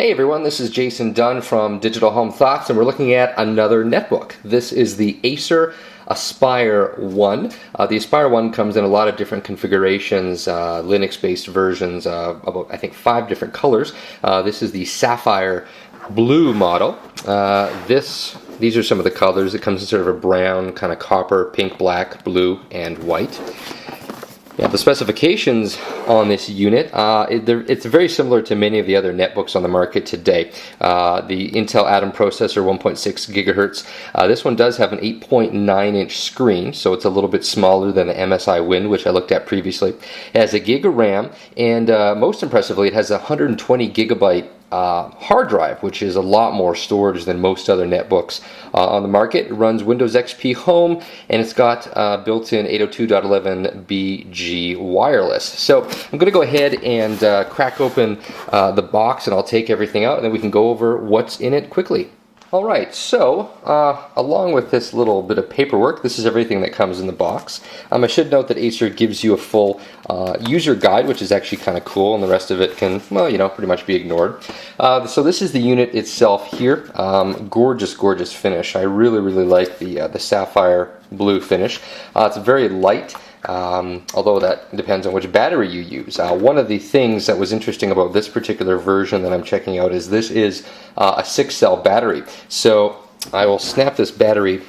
Hey everyone, this is Jason Dunn from Digital Home Thoughts, and we're looking at another netbook. This is the Acer Aspire One. The Aspire One comes in a lot of different configurations, Linux-based versions, about I think 5 different colors. This is the Sapphire Blue model. These are some of the colors. It comes in sort of a brown, kind of copper, pink, black, blue, and white. Yeah, the specifications on this unit, it's very similar to many of the other netbooks on the market today. The Intel Atom processor, 1.6 gigahertz. This one does have an 8.9-inch screen, so it's a little bit smaller than the MSI Wind, which I looked at previously. It has a gig of RAM, and most impressively, it has a 120 gigabyte hard drive, which is a lot more storage than most other netbooks on the market. It runs Windows XP Home, and it's got built-in 802.11bg wireless. So I'm going to go ahead and crack open the box, and I'll take everything out, and then we can go over what's in it quickly. Alright, so along with this little bit of paperwork, this is everything that comes in the box. I should note that Acer gives you a full user guide, which is actually kind of cool, and the rest of it can, well, you know, pretty much be ignored. So this is the unit itself here. Gorgeous, gorgeous finish. I really like the sapphire blue finish. It's very light. Although that depends on which battery you use. One of the things that was interesting about this particular version that I'm checking out is this is a 6-cell battery. So I will snap this battery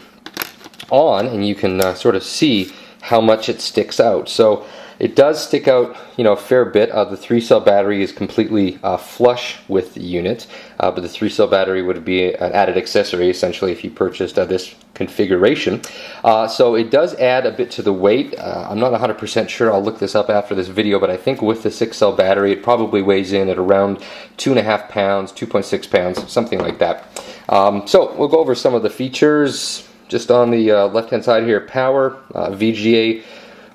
on, and you can sort of see how much it sticks out. So it does stick out, you know, a fair bit. The 3-cell battery is completely flush with the unit, but the 3-cell battery would be an added accessory essentially if you purchased this configuration. So it does add a bit to the weight. I'm not 100% sure. I'll look this up after this video, but I think with the 6-cell battery it probably weighs in at around 2.5 pounds, 2.6 pounds, something like that. So we'll go over some of the features. Just on the left-hand side here, power, VGA,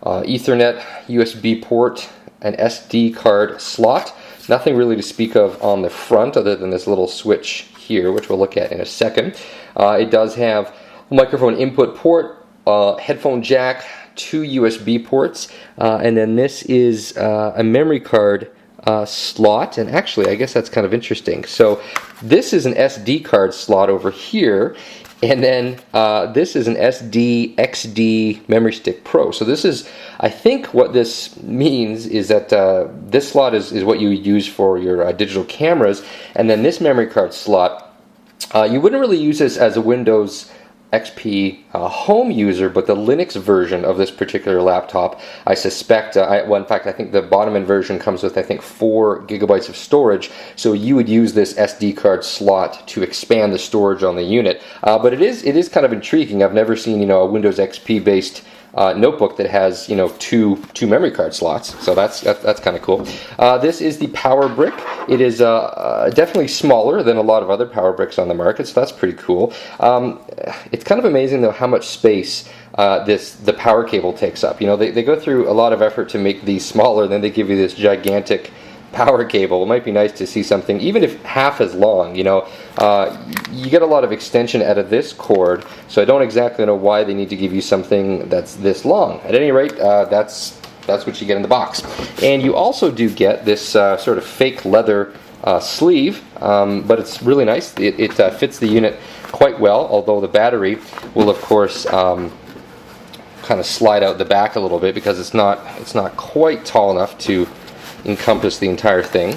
Ethernet, USB port, an SD card slot. Nothing really to speak of on the front other than this little switch here, which we'll look at in a second. It does have a microphone input port, headphone jack, 2 USB ports, and then this is a memory card slot. And actually, I guess that's kind of interesting. So this is an SD card slot over here, and then this is an SD XD Memory Stick Pro. So this is, I think what this means is that this slot is what you use for your digital cameras, and then this memory card slot, you wouldn't really use this as a Windows XP home user, but the Linux version of this particular laptop, I suspect, well, in fact, I think the bottom end version comes with, I think, 4 gigabytes of storage, so you would use this SD card slot to expand the storage on the unit. But it is kind of intriguing. I've never seen, you know, a Windows XP based notebook that has, you know, two memory card slots, so that's kind of cool. This is the power brick. It is definitely smaller than a lot of other power bricks on the market, so that's pretty cool. It's kind of amazing though how much space the power cable takes up. You know, they go through a lot of effort to make these smaller, and then they give you this gigantic power cable. It might be nice to see something, even if half as long, you know. You get a lot of extension out of this cord, so I don't exactly know why they need to give you something that's this long. At any rate, that's what you get in the box. And you also do get this sort of fake leather sleeve, but it's really nice. It fits the unit quite well, although the battery will, of course, kind of slide out the back a little bit because it's not quite tall enough to encompass the entire thing.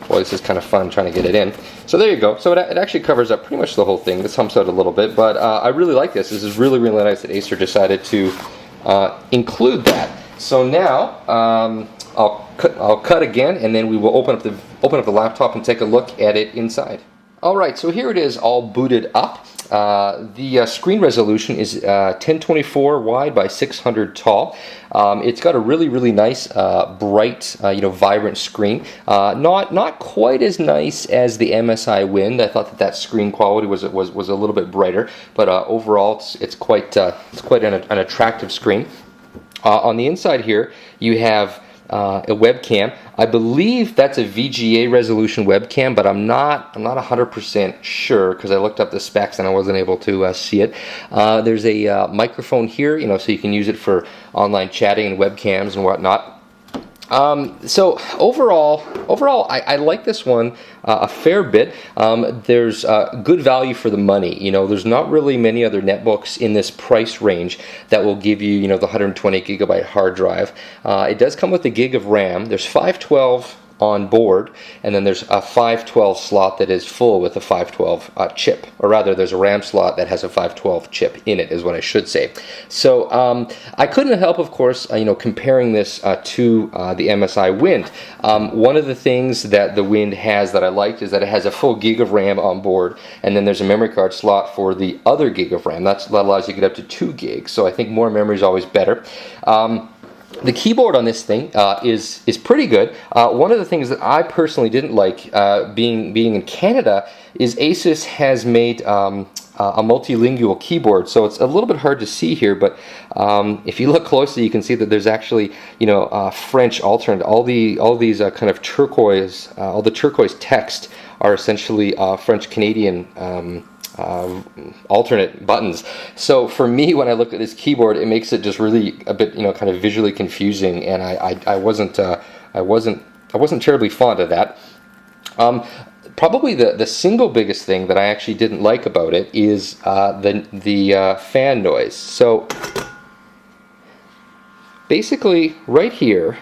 Boy, this is kind of fun trying to get it in. So there you go. So it actually covers up pretty much the whole thing. This humps out a little bit, but I really like this. This is really nice that Acer decided to include that. So now I'll cut again, and then we will open up the laptop and take a look at it inside. Alright, so here it is all booted up. The screen resolution is 1024 wide by 600 tall. It's got a really nice, bright, you know, vibrant screen. Not quite as nice as the MSI Wind. I thought that screen quality was a little bit brighter, but overall it's quite an attractive screen. On the inside here, you have a webcam. I believe that's a VGA resolution webcam, but I'm not 100% sure because I looked up the specs and I wasn't able to see it. There's a microphone here, you know, so you can use it for online chatting and webcams and whatnot. So overall, I like this one a fair bit. There's good value for the money. You know, there's not really many other netbooks in this price range that will give you, you know, the 128 gigabyte hard drive. It does come with a gig of RAM. There's 512 on board, and then there's a 512 slot that is full with a 512 chip, or rather there's a RAM slot that has a 512 chip in it, is what I should say. So I couldn't help, of course, you know, comparing this to the MSI Wind. One of the things that the Wind has that I liked is that it has a full gig of RAM on board, and then there's a memory card slot for the other gig of RAM. That allows you to get up to 2 gigs, so I think more memory is always better. The keyboard on this thing is pretty good. One of the things that I personally didn't like, being in Canada, is Asus has made a multilingual keyboard, so it's a little bit hard to see here. But if you look closely, you can see that there's actually, you know, French alternate. All these kind of turquoise, all the turquoise text are essentially French Canadian alternate buttons. So for me, when I look at this keyboard, it makes it just really a bit, you know, kind of visually confusing, and I wasn't terribly fond of that. Probably the single biggest thing that I actually didn't like about it is the fan noise. So basically, right here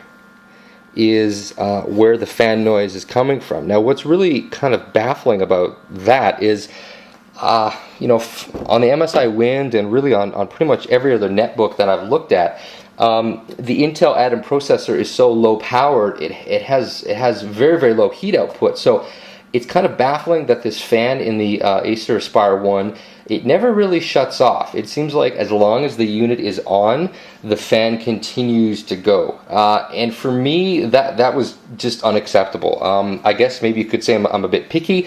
is where the fan noise is coming from. Now, what's really kind of baffling about that is, you know, on the MSI Wind and really on pretty much every other netbook that I've looked at, the Intel Atom processor is so low powered, it has very, very low heat output. So it's kind of baffling that this fan in the Acer Aspire One, it never really shuts off. It seems like as long as the unit is on, the fan continues to go. And for me, that was just unacceptable. I guess maybe you could say I'm a bit picky,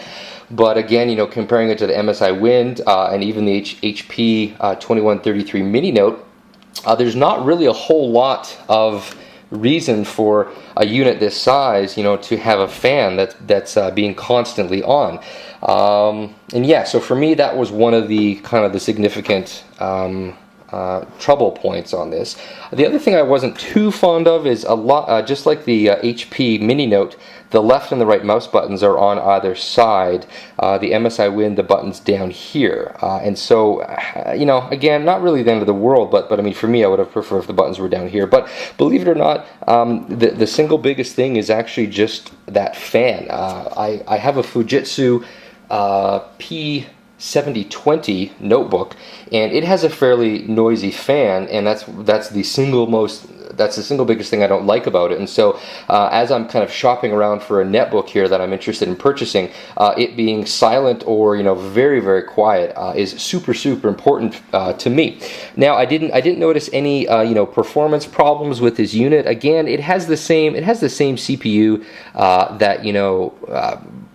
but again, you know, comparing it to the MSI Wind and even the HP 2133 Mini Note, there's not really a whole lot of reason for a unit this size, you know, to have a fan that's being constantly on. And yeah, so for me, that was one of the kind of the significant trouble points on this. The other thing I wasn't too fond of is just like the HP Mini Note, the left and the right mouse buttons are on either side. The MSI Wind, the button's down here. And so, you know, again, not really the end of the world, but I mean, for me, I would have preferred if the buttons were down here. But believe it or not, the single biggest thing is actually just that fan. I have a Fujitsu P7020 notebook, and it has a fairly noisy fan, and that's the single biggest thing I don't like about it. And so as I'm kind of shopping around for a netbook here that I'm interested in purchasing, it being silent or, you know, very, very quiet is super, super important to me. Now, I didn't notice any you know, performance problems with this unit. Again, it has the same CPU that, you know,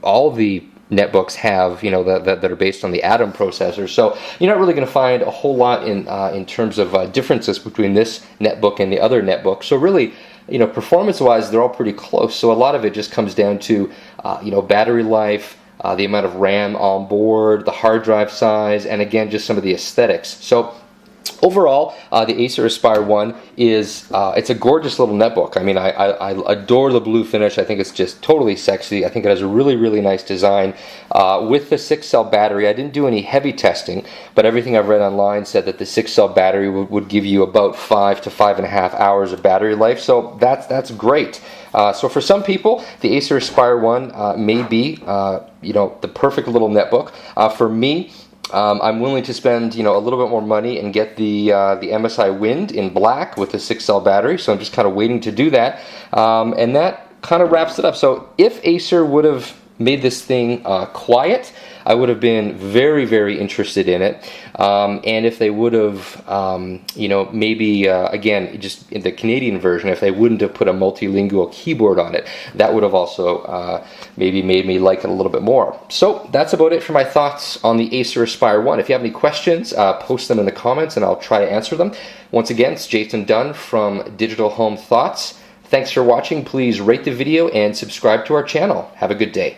all of the netbooks have, you know, that are based on the Atom processor. So you're not really going to find a whole lot in terms of differences between this netbook and the other netbook. So really, you know, performance-wise, they're all pretty close. So a lot of it just comes down to, you know, battery life, the amount of RAM on board, the hard drive size, and again, just some of the aesthetics. So overall, the Acer Aspire One is, it's a gorgeous little netbook. I mean, I adore the blue finish. I think it's just totally sexy. I think it has a really, really nice design. With the 6-cell battery, I didn't do any heavy testing, but everything I've read online said that the 6-cell battery would give you about 5 to 5.5 hours of battery life, so that's great. So for some people, the Acer Aspire One may be, you know, the perfect little netbook. For me, I'm willing to spend, you know, a little bit more money and get the MSI Wind in black with the 6-cell battery. So I'm just kind of waiting to do that, and that kind of wraps it up. So if Acer would have made this thing quiet, I would have been very, very interested in it. And if they would have, you know, maybe, again, just in the Canadian version, if they wouldn't have put a multilingual keyboard on it, that would have also maybe made me like it a little bit more. So that's about it for my thoughts on the Acer Aspire One. If you have any questions, post them in the comments and I'll try to answer them. Once again, it's Jason Dunn from Digital Home Thoughts. Thanks for watching. Please rate the video and subscribe to our channel. Have a good day.